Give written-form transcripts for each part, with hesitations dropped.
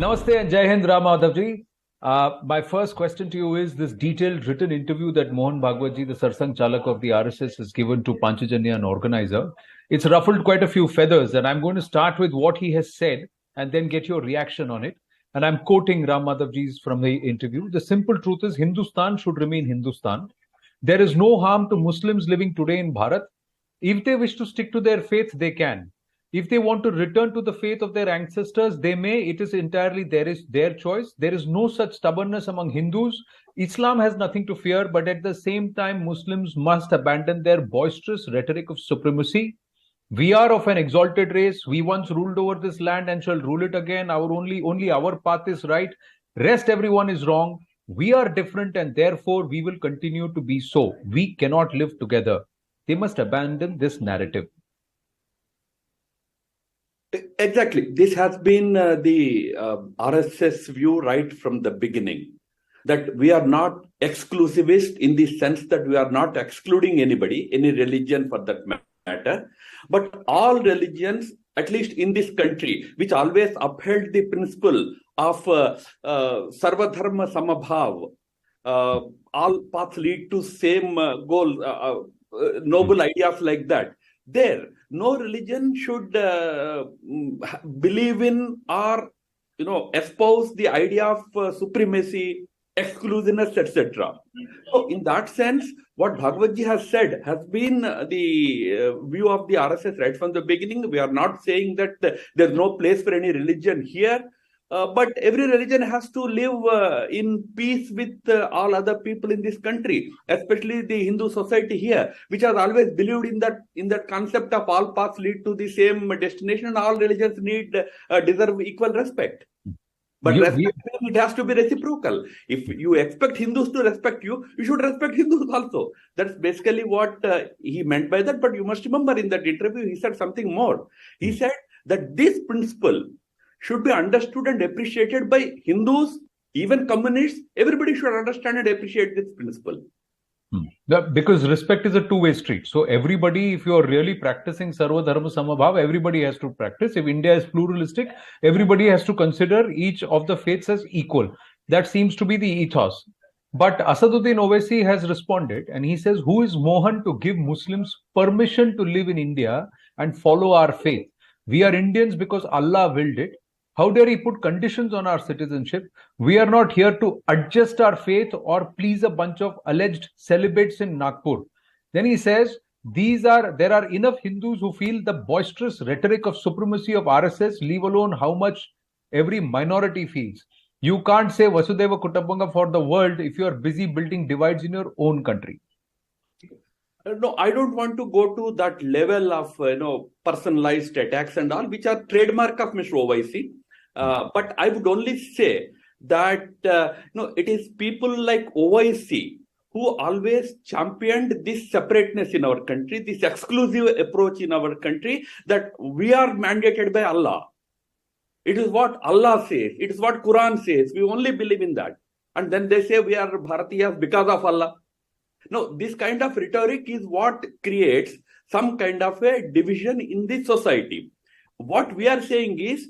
Namaste and Jai Hind, Ram Madhavji. My first question to you is this detailed written interview that Mohan Bhagwat ji, the Sarsang Chalak of the RSS, has given to Panchajanya, an organizer. It's ruffled quite a few feathers, and I'm going to start with what he has said and then get your reaction on it. And I'm quoting Ram Madhavji's from the interview. The simple truth is Hindustan should remain Hindustan. There is no harm to Muslims living today in Bharat. If they wish to stick to their faith, they can. If they want to return to the faith of their ancestors, they may. It is entirely their choice. There is no such stubbornness among Hindus. Islam has nothing to fear, but at the same time, Muslims must abandon their boisterous rhetoric of supremacy. We are of an exalted race. We once ruled over this land and shall rule it again. Only our path is right. Rest everyone is wrong. We are different and therefore we will continue to be so. We cannot live together. They must abandon this narrative. Exactly. This has been the RSS view right from the beginning, that we are not exclusivist in the sense that we are not excluding anybody, any religion for that matter, but all religions, at least in this country, which always upheld the principle of Sarva Dharma Samabhav, all paths lead to same goal, noble ideas like that. There, no religion should believe in or espouse the idea of supremacy, exclusiveness, etc. So, in that sense, what Bhagwat ji has said has been the view of the RSS right from the beginning. We are not saying that there's no place for any religion here. But every religion has to live in peace with all other people in this country, especially the Hindu society here, which has always believed in that concept of all paths lead to the same destination, and all religions deserve equal respect. But it has to be reciprocal. If you expect Hindus to respect you, you should respect Hindus also. That's basically what he meant by that. But you must remember, in that interview, he said something more. He said that this principle should be understood and appreciated by Hindus, even communists. Everybody should understand and appreciate this principle. Because respect is a two-way street. So everybody, if you are really practicing Sarva Dharma Samabhav, everybody has to practice. If India is pluralistic, everybody has to consider each of the faiths as equal. That seems to be the ethos. But Asaduddin Owaisi has responded, and he says, who is Mohan to give Muslims permission to live in India and follow our faith? We are Indians because Allah willed it. How dare he put conditions on our citizenship? We are not here to adjust our faith or please a bunch of alleged celibates in Nagpur. Then he says, there are enough Hindus who feel the boisterous rhetoric of supremacy of RSS, leave alone how much every minority feels. You can't say Vasudeva Kutumbakam for the world if you are busy building divides in your own country. No, I don't want to go to that level of personalized attacks and all, which are trademark of Mr. Owaisi. But I would only say that it is people like Owaisi who always championed this separateness in our country, this exclusive approach in our country, that we are mandated by Allah. It is what Allah says. It is what Quran says. We only believe in that. And then they say we are Bharatiyas because of Allah. No, this kind of rhetoric is what creates some kind of a division in the society. What we are saying is,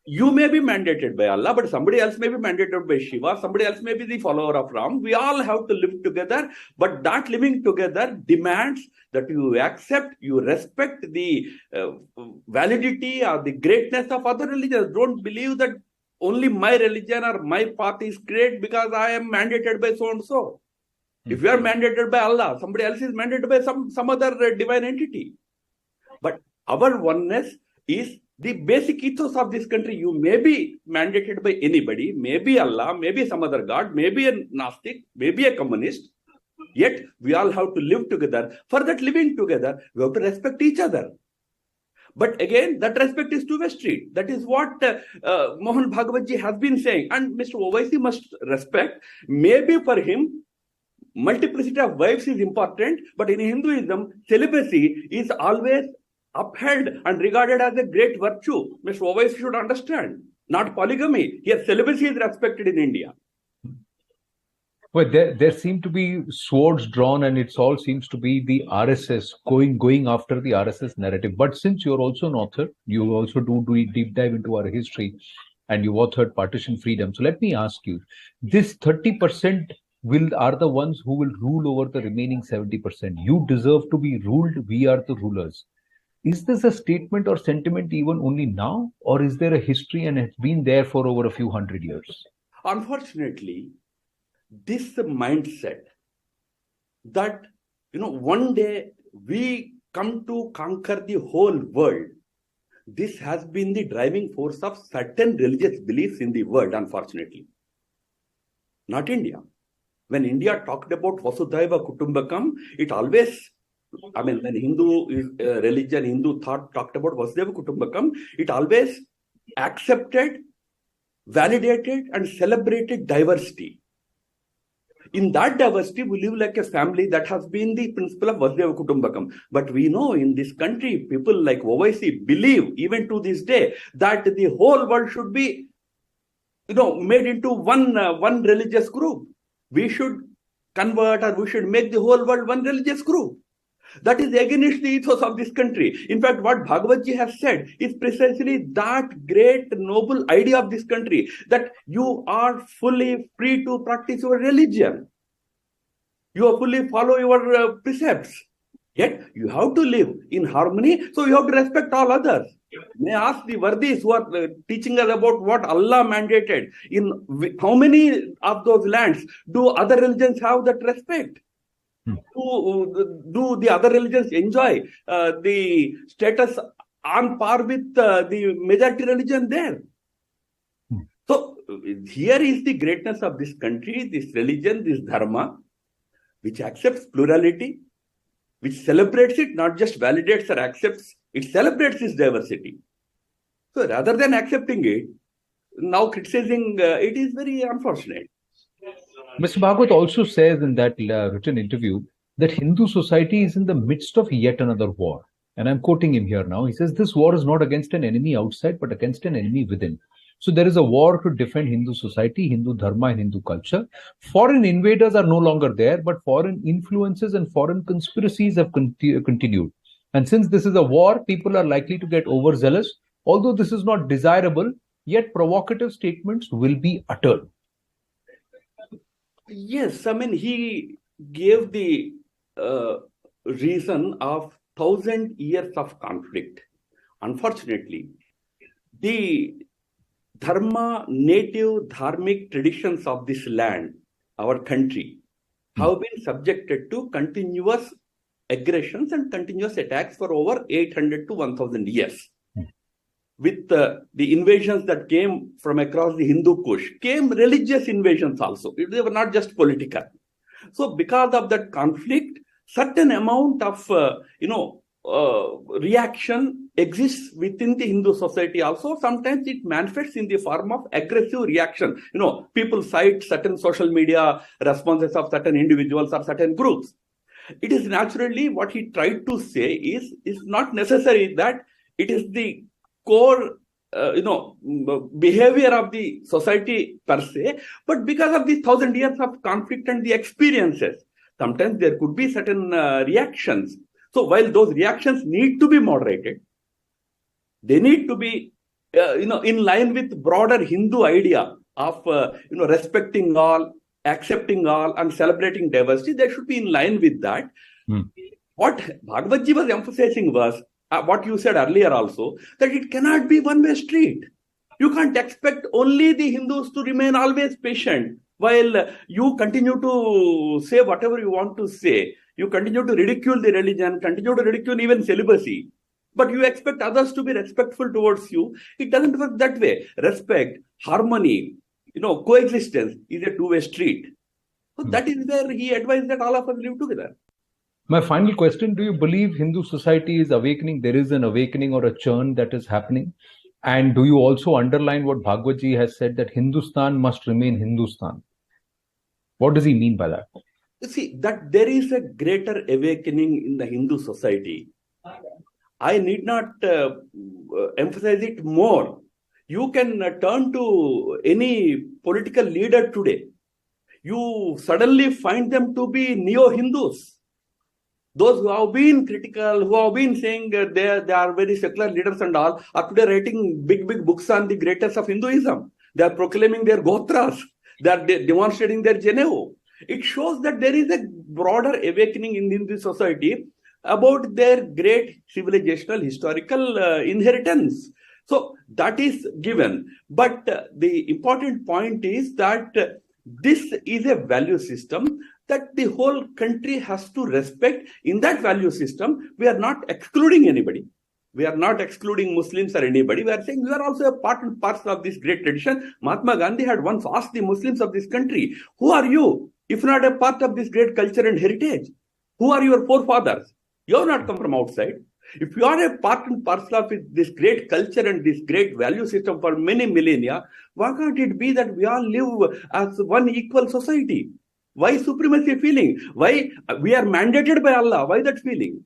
you may be mandated by Allah, but somebody else may be mandated by Shiva, somebody else may be the follower of Ram. We all have to live together, but that living together demands that you accept, you respect the validity or the greatness of other religions. Don't believe that only my religion or my path is great because I am mandated by so and so. If you are mandated by Allah, somebody else is mandated by some other divine entity. But our oneness is the basic ethos of this country. You may be mandated by anybody, maybe Allah, maybe some other God, maybe a Gnostic, maybe a communist. Yet we all have to live together. For that living together, we have to respect each other. But again, that respect is two-way street. That is what Mohan Bhagwat ji has been saying. And Mr. Owaisi must respect. Maybe for him, multiplicity of wives is important, but in Hinduism, celibacy is always upheld and regarded as a great virtue. Mr. Owaisi should understand. Not polygamy. Here, celibacy is respected in India. Well, there seem to be swords drawn, and it all seems to be the RSS going after the RSS narrative. But since you're also an author, you also do a deep dive into our history. and you authored Partition Freedom. So let me ask you, this 30% are the ones who will rule over the remaining 70%. You deserve to be ruled. We are the rulers. Is this a statement or sentiment even only now, or is there a history and it's been there for over a few hundred years? Unfortunately, this mindset that, one day we come to conquer the whole world, this has been the driving force of certain religious beliefs in the world, unfortunately. Not India. When India talked about Vasudhaiva Kutumbakam, it always, when Hindu religion, Hindu thought talked about Vasudhaiva Kutumbakam, it always accepted, validated, and celebrated diversity. In that diversity, we live like a family. That has been the principle of Vasudhaiva Kutumbakam. But we know in this country, people like OIC believe, even to this day, that the whole world should be, made into one religious group. We should convert, or we should make the whole world one religious group. That is against the ethos of this country. In fact, what Bhagwat ji has said is precisely that great noble idea of this country, that you are fully free to practice your religion. You are fully follow your precepts. Yet you have to live in harmony, so you have to respect all others. May I ask the Vardis who are teaching us about what Allah mandated, in how many of those lands do other religions have that respect? Do the other religions enjoy the status on par with the majority religion there? So here is the greatness of this country, this religion, this dharma, which accepts plurality, which celebrates it, not just validates or accepts, it celebrates its diversity. So rather than accepting it, now criticizing it is very unfortunate. Mr. Bhagwat also says in that written interview that Hindu society is in the midst of yet another war. And I'm quoting him here now. He says, this war is not against an enemy outside, but against an enemy within. So there is a war to defend Hindu society, Hindu dharma, and Hindu culture. Foreign invaders are no longer there, but foreign influences and foreign conspiracies have continued. And since this is a war, people are likely to get overzealous. Although this is not desirable, yet provocative statements will be uttered. Yes, he gave the reason of 1,000 years of conflict. Unfortunately, the dharma, native dharmic traditions of this land, our country, have been subjected to continuous aggressions and continuous attacks for over 800 to 1,000 years. With the invasions that came from across the Hindu Kush, came religious invasions also. They were not just political. So because of that conflict, certain amount of, reaction exists within the Hindu society also. Sometimes it manifests in the form of aggressive reaction. People cite certain social media responses of certain individuals or certain groups. It is naturally what he tried to say is not necessary that it is the core behavior of the society per se, but because of the 1,000 years of conflict and the experiences, sometimes there could be certain reactions. So while those reactions need to be moderated, they need to be, in line with broader Hindu idea of, respecting all, accepting all, and celebrating diversity. They should be in line with that. What Bhagwat ji was emphasizing was, what you said earlier also, that it cannot be one-way street. You can't expect only the Hindus to remain always patient while you continue to say whatever you want to say. You continue to ridicule the religion, continue to ridicule even celibacy, but you expect others to be respectful towards you. It doesn't work that way. Respect, harmony, coexistence is a two-way street. So that is where he advised that all of us live together. My final question, do you believe Hindu society is awakening? There is an awakening or a churn that is happening? And do you also underline what Bhagwat ji has said, that Hindustan must remain Hindustan? What does he mean by that? You see, that there is a greater awakening in the Hindu society. I need not emphasize it more. You can turn to any political leader today. You suddenly find them to be neo-Hindus. Those who have been critical, who have been saying they are very secular leaders and all, are today writing big books on the greatness of Hinduism. They are proclaiming their gotras. They are demonstrating their Genevo. It shows that there is a broader awakening in Hindu society about their great civilizational historical inheritance. So that is given. But the important point is that this is a value system that the whole country has to respect. In that value system, we are not excluding anybody. We are not excluding Muslims or anybody. We are saying we are also a part and parcel of this great tradition. Mahatma Gandhi had once asked the Muslims of this country, who are you, if not a part of this great culture and heritage? Who are your forefathers? You have not come from outside. If you are a part and parcel of this great culture and this great value system for many millennia, why can't it be that we all live as one equal society? Why supremacy feeling? Why we are mandated by Allah? Why that feeling?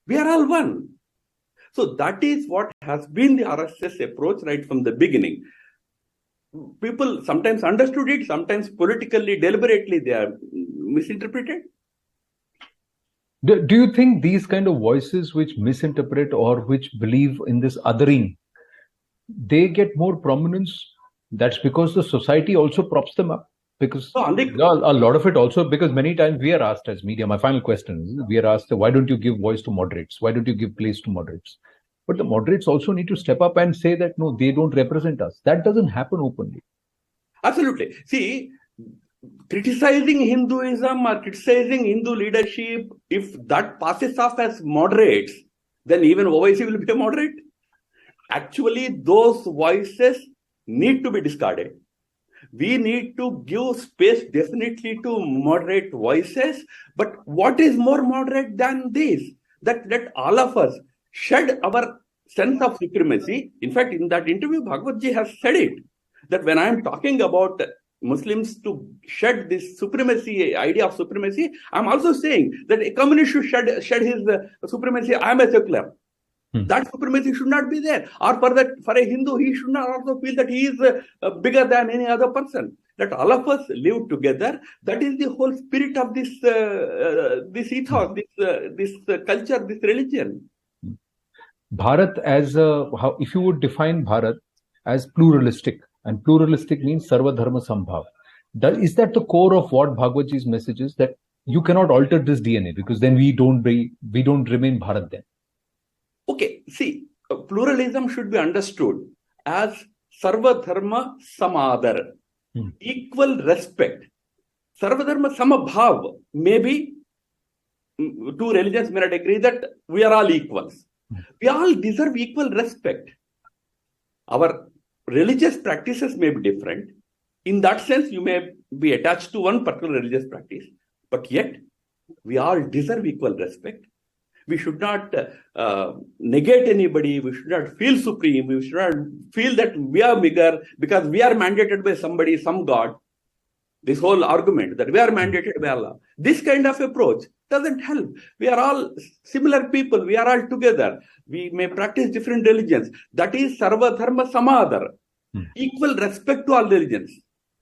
We are all one. So that is what has been the RSS approach right from the beginning. People sometimes understood it, sometimes politically, deliberately, they are misinterpreted. Do you think these kind of voices which misinterpret or which believe in this othering, they get more prominence? That's because the society also props them up. Because a lot of it also, because many times we are asked as media, my final question is, we are asked, why don't you give voice to moderates? Why don't you give place to moderates? But the moderates also need to step up and say that, no, they don't represent us. That doesn't happen openly. Absolutely. See, criticizing Hinduism or criticizing Hindu leadership, if that passes off as moderates, then even OIC will be a moderate. Actually, those voices need to be discarded. We need to give space definitely to moderate voices. But what is more moderate than this? That all of us shed our sense of supremacy. In fact, in that interview, Bhagwat ji has said it, that when I am talking about Muslims to shed this supremacy, idea of supremacy, I'm also saying that a communist should shed his supremacy. I am a secular. That supremacy should not be there. Or for a Hindu, he should not also feel that he is bigger than any other person. That all of us live together. That is the whole spirit of this ethos, this culture, this religion. Bharat if you would define Bharat as pluralistic, and pluralistic means Sarva Dharma Sambhav. Is that the core of what Bhagwat ji's message is, that you cannot alter this DNA, because then we don't remain Bharat then? Okay, see, pluralism should be understood as Sarva Dharma Samadar, equal respect. Sarva Dharma Samabhav, maybe two religions may not agree that we are all equals. We all deserve equal respect. Our religious practices may be different. In that sense, you may be attached to one particular religious practice, but yet we all deserve equal respect. We should not negate anybody. We should not feel supreme. We should not feel that we are bigger because we are mandated by somebody, some God. This whole argument that we are mandated by Allah. This kind of approach doesn't help. We are all similar people. We are all together. We may practice different religions. That is Sarva Dharma Samadar. Equal respect to all religions.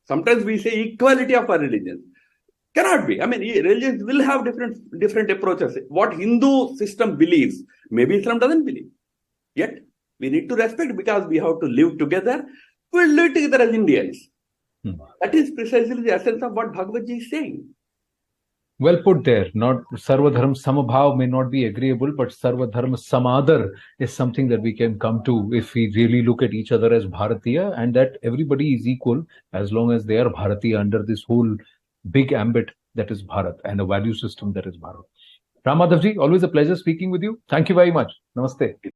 Sometimes we say equality of our religions. Cannot be. I mean, religions will have different approaches. What Hindu system believes, maybe Islam doesn't believe. Yet, we need to respect because we have to live together. We'll live together as Indians. That is precisely the essence of what Bhagwat ji is saying. Well put there. Not Sarva Dharma Samabhav may not be agreeable, but Sarva Dharma Samadar is something that we can come to if we really look at each other as Bharatiya, and that everybody is equal as long as they are Bharatiya under this whole big ambit that is Bharat and a value system that is Bharat. Madhav ji, always a pleasure speaking with you. Thank you very much. Namaste.